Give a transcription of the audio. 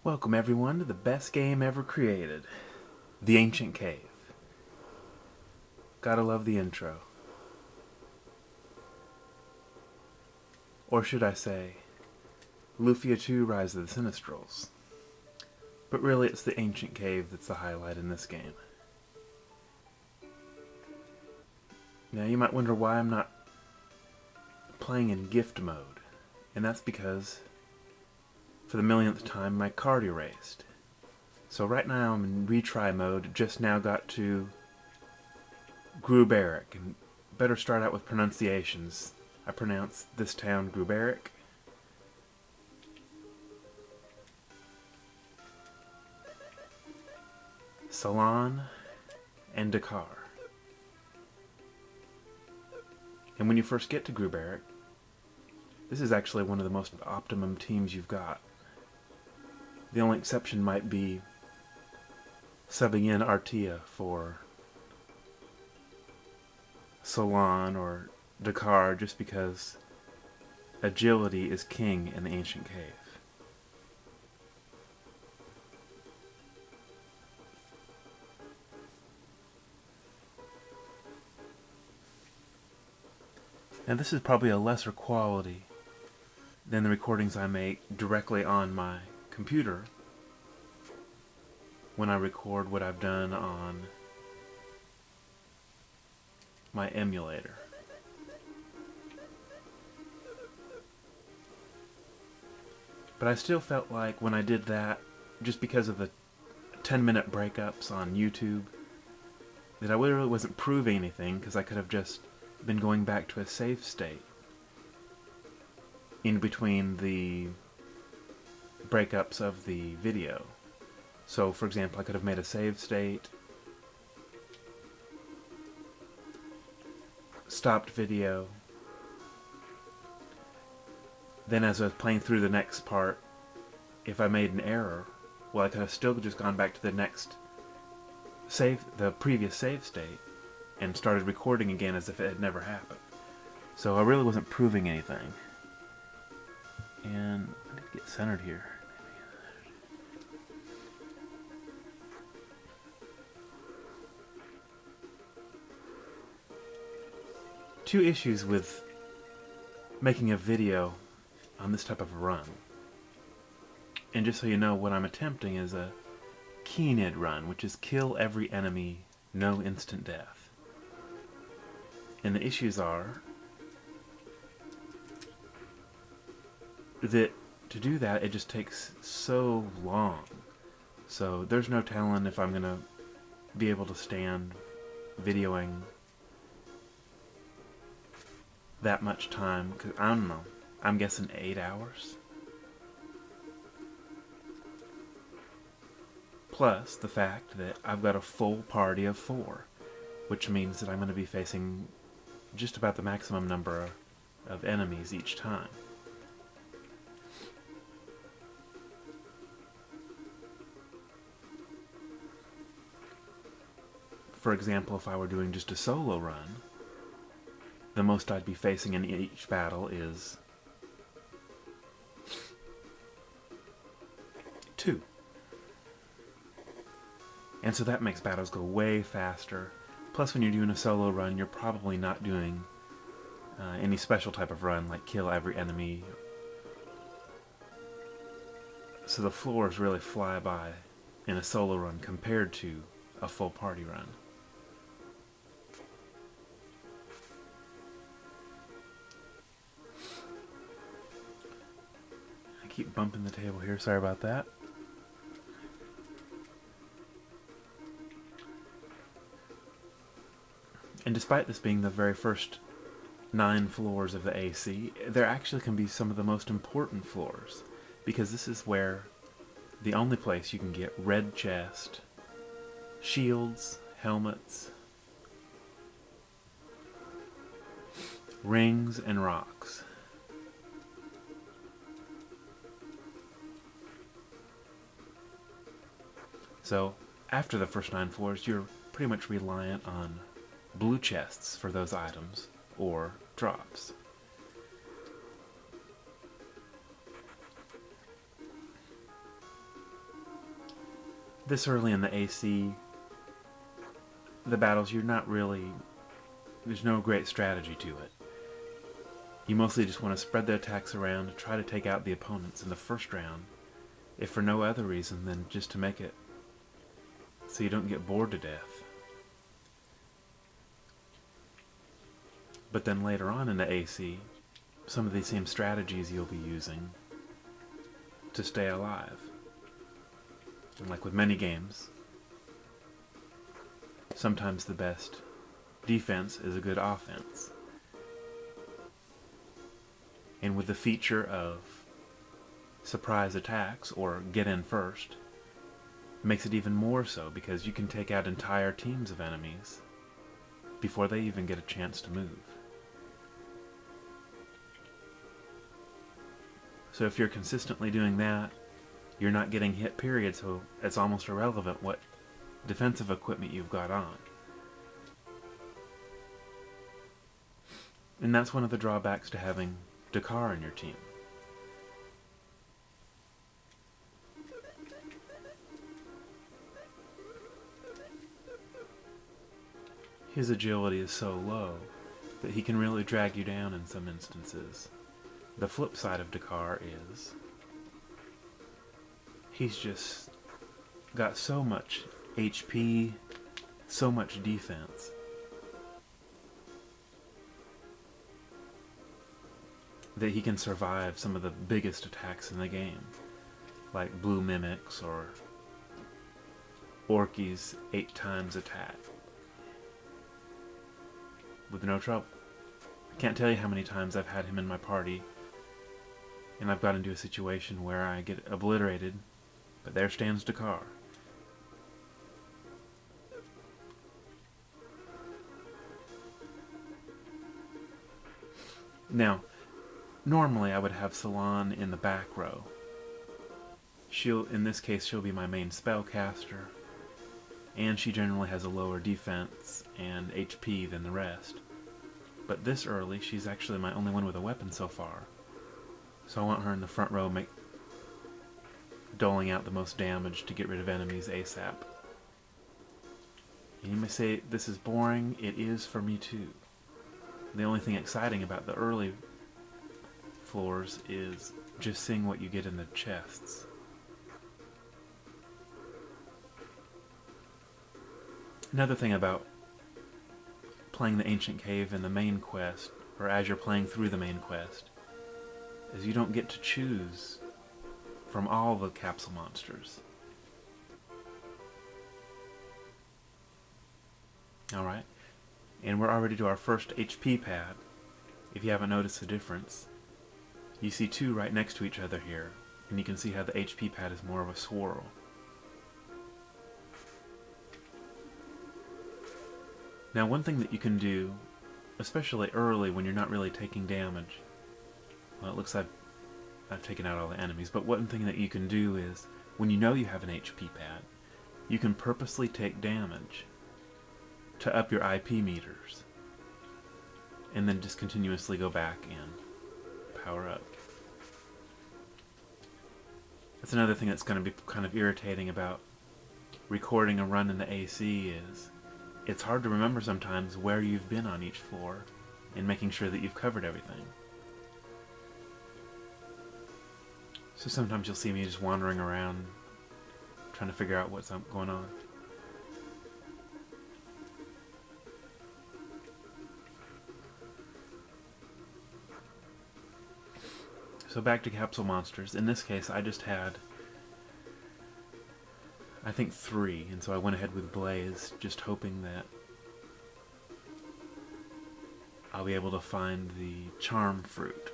Welcome everyone to the best game ever created, The Ancient Cave. Gotta love the intro. Or should I say, Lufia 2 Rise of the Sinistrals. But really it's the Ancient Cave that's the highlight in this game. Now you might wonder why I'm not playing in gift mode, and that's because for the millionth time my card erased. So right now I'm in retry mode, just now got to Gruberic, and better start out with pronunciations. I pronounce this town Gruberic. Salon and Dakar. And when you first get to Gruberic, this is actually one of the most optimum teams you've got. The only exception might be subbing in Artia for Salon or Dakar, just because agility is king in the Ancient Cave. Now this is probably a lesser quality than the recordings I make directly on my computer when I record what I've done on my emulator. But I still felt like when I did that, just because of the 10-minute breakups on YouTube, that I really wasn't proving anything, because I could have just been going back to a safe state in between the breakups of the video. So, for example, I could have made a save state, stopped video, then as I was playing through the next part, if I made an error, well, I could have still just gone back to the next save, the previous save state, and started recording again as if it had never happened. So I really wasn't proving anything. And I need to get centered here. Two issues with making a video on this type of a run. And just so you know, what I'm attempting is a KEENID run, which is kill every enemy, no instant death. And the issues are that to do that, it just takes so long. So there's no telling if I'm going to be able to stand videoing that much time, because I don't know, I'm guessing 8 hours. Plus the fact that I've got a full party of 4, which means that I'm going to be facing just about the maximum number of enemies each time. For example, if I were doing just a solo run, the most I'd be facing in each battle is 2. And so that makes battles go way faster. Plus, when you're doing a solo run, you're probably not doing any special type of run, like kill every enemy. So the floors really fly by in a solo run compared to a full party run. I keep bumping the table here, sorry about that. And despite this being the very first 9 floors of the AC, there actually can be some of the most important floors, because this is where the only place you can get red chest, shields, helmets, rings, and rocks. So after the first 9 floors, you're pretty much reliant on blue chests for those items, or drops. this early in the AC, the battles, there's no great strategy to it. You mostly just want to spread the attacks around to try to take out the opponents in the first round, if for no other reason than just to make it so you don't get bored to death. But then later on in the AC, some of these same strategies you'll be using to stay alive. And like with many games, sometimes the best defense is a good offense. And with the feature of surprise attacks, or get in first, it makes it even more so, because you can take out entire teams of enemies before they even get a chance to move. So if you're consistently doing that, you're not getting hit, period, so it's almost irrelevant what defensive equipment you've got on. And that's one of the drawbacks to having Dakar in your team. His agility is so low that he can really drag you down in some instances. The flip side of Dakar is he's just got so much HP, so much defense, that he can survive some of the biggest attacks in the game, like blue mimics or Orky's 8 times attack, with no trouble. I can't tell you how many times I've had him in my party and I've got into a situation where I get obliterated, but there stands Dakar. Now, normally I would have Salon in the back row. In this case, she'll be my main spellcaster, and she generally has a lower defense and HP than the rest. But this early, she's actually my only one with a weapon so far. So I want her in the front row, doling out the most damage to get rid of enemies ASAP. And you may say, this is boring. It is for me too. The only thing exciting about the early floors is just seeing what you get in the chests. Another thing about playing the Ancient Cave in the main quest, or as you're playing through the main quest, is you don't get to choose from all the capsule monsters. Alright, and we're already to our first HP pad. If you haven't noticed the difference, you see 2 right next to each other here, and you can see how the HP pad is more of a swirl. Now, one thing that you can do, especially early when you're not really taking damage, well, it looks like I've taken out all the enemies, but one thing that you can do is, when you know you have an HP pad, you can purposely take damage to up your IP meters, and then just continuously go back and power up. That's another thing that's going to be kind of irritating about recording a run in the AC is, it's hard to remember sometimes where you've been on each floor and making sure that you've covered everything. So sometimes you'll see me just wandering around trying to figure out what's going on. So back to capsule monsters. In this case, I just had, I think, 3, and so I went ahead with Blaze, just hoping that I'll be able to find the charm fruit.